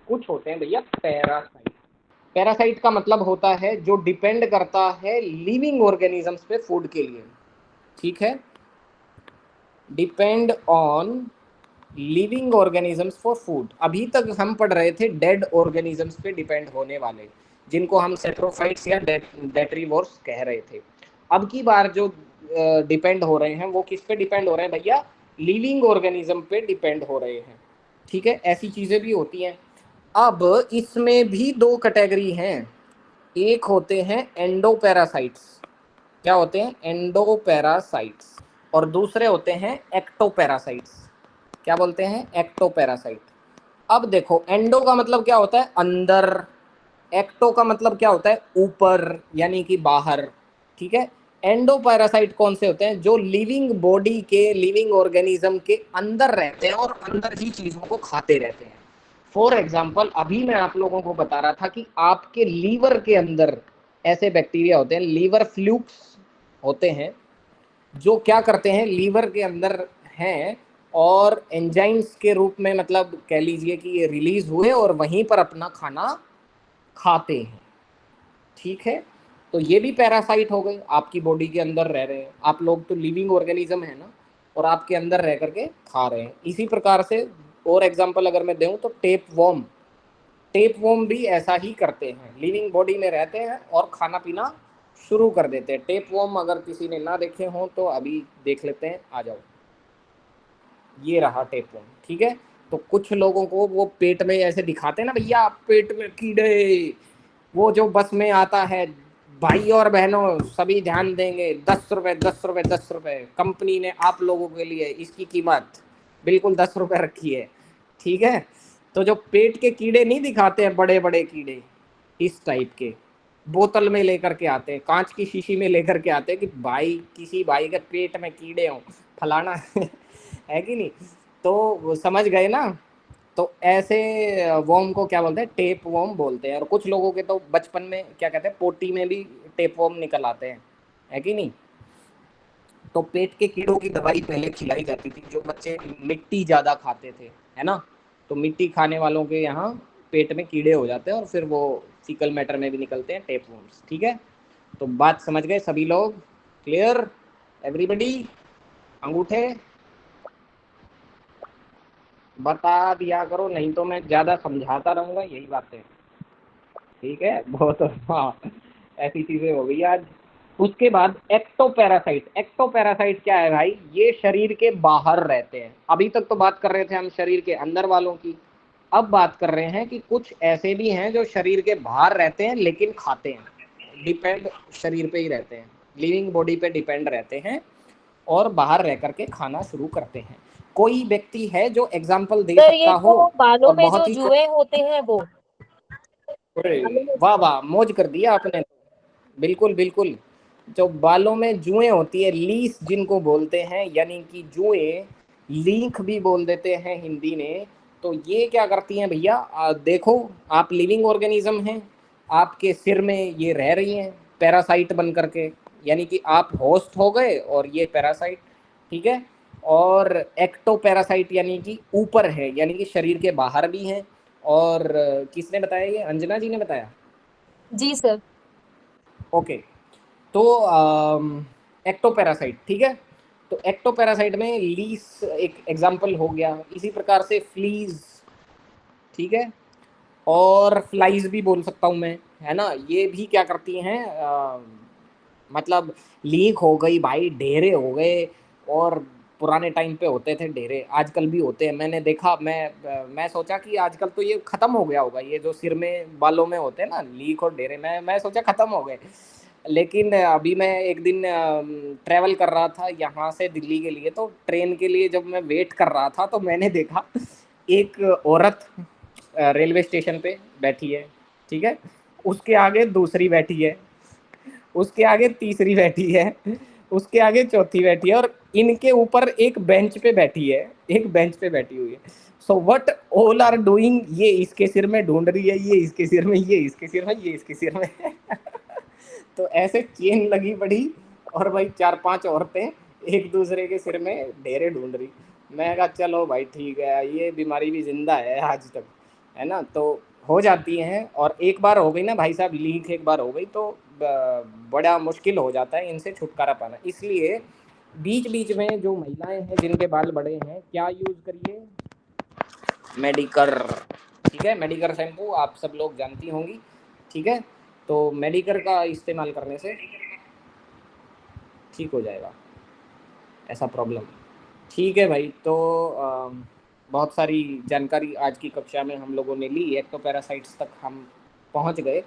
कुछ होते हैं भैया पैरासाइट। पैरासाइट का मतलब होता है जो डिपेंड करता है लिविंग ऑर्गेनिजम्स पे फूड के लिए, ठीक है, depend on living organisms for food. अभी तक हम पढ़ रहे थे डेड ऑर्गेनिजम्स पे डिपेंड होने वाले, जिनको हम सेट्रोफाइट्स या डेट्रीवोर्स कह रहे थे। अब की बार जो डिपेंड हो रहे हैं वो किस पे डिपेंड हो रहे हैं भैया, लिविंग ऑर्गेनिज्म पे डिपेंड हो रहे हैं, ठीक है। ऐसी चीजें भी होती हैं। अब इसमें भी दो कैटेगरी हैं, एक होते हैं एंडोपैरासाइट्स, क्या होते हैं, एंडोपैरासाइट्स, और दूसरे होते हैं एक्टोपैरासाइट्स, क्या बोलते हैं, एक्टोपैरासाइट। अब देखो एंडो का मतलब क्या होता है, अंदर, एक्टो का मतलब क्या होता है, ऊपर यानी कि बाहर, ठीक है। एंडोपैरासाइट कौन से होते हैं, जो लिविंग बॉडी के, लिविंग ऑर्गेनिज्म के अंदर रहते हैं और अंदर ही चीजों को खाते रहते हैं। फॉर एग्जाम्पल अभी मैं आप लोगों को बता रहा था कि आपके लीवर के अंदर ऐसे बैक्टीरिया होते हैं, लीवर फ्लूक्स होते हैं, जो क्या करते हैं, लीवर के अंदर हैं और एंजाइम्स के रूप में, मतलब कह लीजिए कि ये रिलीज हुए और वहीं पर अपना खाना खाते हैं, ठीक है। तो ये भी पैरासाइट हो गए, आपकी बॉडी के अंदर रह रहे हैं, आप लोग तो लिविंग ऑर्गेनिज्म है ना, और आपके अंदर रह करके खा रहे हैं। इसी प्रकार से और एग्जांपल अगर मैं दूं तो टेप वॉर्म, टेप वॉर्म भी ऐसा ही करते हैं, लिविंग बॉडी में रहते हैं और खाना पीना शुरू कर देते हैं। टेप वॉर्म अगर किसी ने ना देखे हों तो अभी देख लेते हैं, आ जाओ, ये रहा टेप वॉर्म, ठीक है। तो कुछ लोगों को वो पेट में ऐसे दिखाते हैं ना भैया, पेट में कीड़े, वो जो बस में आता है, भाई और बहनों सभी ध्यान देंगे, 10 रुपए 10 रुपए 10 रुपए, कंपनी ने आप लोगों के लिए इसकी कीमत बिल्कुल 10 रुपए रखी है, ठीक है। तो जो पेट के कीड़े नहीं दिखाते हैं, बड़े बड़े कीड़े इस टाइप के, बोतल में लेकर के आते हैं, कांच की शीशी में लेकर के आते हैं कि भाई किसी भाई के पेट में कीड़े हों, फलाना है कि नहीं। तो वो समझ गए ना। तो ऐसे वॉर्म को क्या बोलते हैं, टेप वॉर्म बोलते हैं। और कुछ लोगों के तो बचपन में क्या कहते हैं, पोटी में भी टेप वॉर्म निकल आते हैं, है कि नहीं। तो पेट के कीड़ों की दवाई पहले खिलाई जाती थी, जो बच्चे मिट्टी ज़्यादा खाते थे, है ना। तो मिट्टी खाने वालों के यहाँ पेट में कीड़े हो जाते हैं और फिर वो फीकल मैटर में भी निकलते हैं, टेप वॉर्म्स, ठीक है। तो बात समझ गए सभी लोग, क्लियर एवरीबडी, अंगूठे बता दिया करो, नहीं तो मैं ज़्यादा समझाता रहूँगा, यही बात है, ठीक है। बहुत, हाँ, ऐसी चीज़ें हो गई आज। उसके बाद एक्टोपैरासाइट, एक्टोपैरासाइट क्या है भाई, ये शरीर के बाहर रहते हैं। अभी तक तो बात कर रहे थे हम शरीर के अंदर वालों की, अब बात कर रहे हैं कि कुछ ऐसे भी हैं जो शरीर के बाहर रहते हैं लेकिन खाते हैं, डिपेंड शरीर पे ही रहते हैं, लिविंग बॉडी पे डिपेंड रहते हैं और बाहर रह करके खाना शुरू करते हैं। कोई व्यक्ति है जो एग्जाम्पल दे सर सकता ये हो, जो बालों और में बहुत जो ही, जुएं होते हैं वो, अरे बालों में वाह जुएं। वाह, मौज कर दिया आपने, बिल्कुल बिल्कुल। जो बालों में जुएं होती है, लीस जिनको बोलते हैं, यानी कि जुएं, लीख भी बोल देते हैं हिंदी में। तो ये क्या करती हैं भैया, देखो, आप लिविंग ऑर्गेनिज्म हैं, आपके सिर में ये रह रही हैं पैरासाइट बन करके, यानी कि आप होस्ट हो गए और ये पैरासाइट, ठीक है। और एक्टो पैरासाइट यानी कि ऊपर है, यानी कि शरीर के बाहर भी हैं। और किसने बताया, ये अंजना जी ने बताया, जी सर। ओके। तो एक्टोपैरासाइट, ठीक है। तो एक्टोपैरासाइट में लीस एक एग्जाम्पल हो गया, इसी प्रकार से फ्लीज, ठीक है, और फ्लाइज भी बोल सकता हूँ मैं, है ना। ये भी क्या करती हैं, मतलब लीक हो गई भाई, ढेरे हो गए। और पुराने टाइम पे होते थे ढेरे, आजकल भी होते हैं, मैंने देखा। मैं सोचा कि आजकल तो ये खत्म हो गया होगा, ये जो सिर में बालों में होते हैं ना लीक और ढेरे, मैं सोचा खत्म हो गए। लेकिन अभी मैं एक दिन ट्रैवल कर रहा था यहाँ से दिल्ली के लिए, तो ट्रेन के लिए जब मैं वेट कर रहा था तो मैंने देखा एक औरत रेलवे स्टेशन पे बैठी है, ठीक है, उसके आगे दूसरी बैठी है, उसके आगे तीसरी बैठी है, उसके आगे चौथी बैठी है, और इनके ऊपर एक बेंच पे बैठी है, एक बेंच पे बैठी हुई है। So what all are doing, ये इसके सिर में ढूंढ रही है, ये इसके सिर में, ये इसके सिर में, ये इसके सिर में तो ऐसे चेन लगी पड़ी, और भाई चार पांच औरतें एक दूसरे के सिर में ढेरे ढूंढ रही। मैं कहा चलो भाई ठीक है, ये बीमारी भी जिंदा है आज तक। है ना, तो हो जाती हैं। और एक बार हो गई ना भाई साहब लीक, एक बार हो गई तो बड़ा मुश्किल हो जाता है इनसे छुटकारा पाना। इसलिए बीच बीच में जो महिलाएं हैं जिनके बाल बड़े हैं, क्या यूज करिए, मेडिकर, ठीक है, मेडिकर शैम्पू आप सब लोग जानती होंगी, ठीक है। तो मेडिकर का इस्तेमाल करने से ठीक हो जाएगा ऐसा प्रॉब्लम। ठीक है भाई, तो बहुत सारी जानकारी आज की कक्षा में हम लोगों ने ली, एक्टोपैरासाइट्स तक हम पहुंच गए।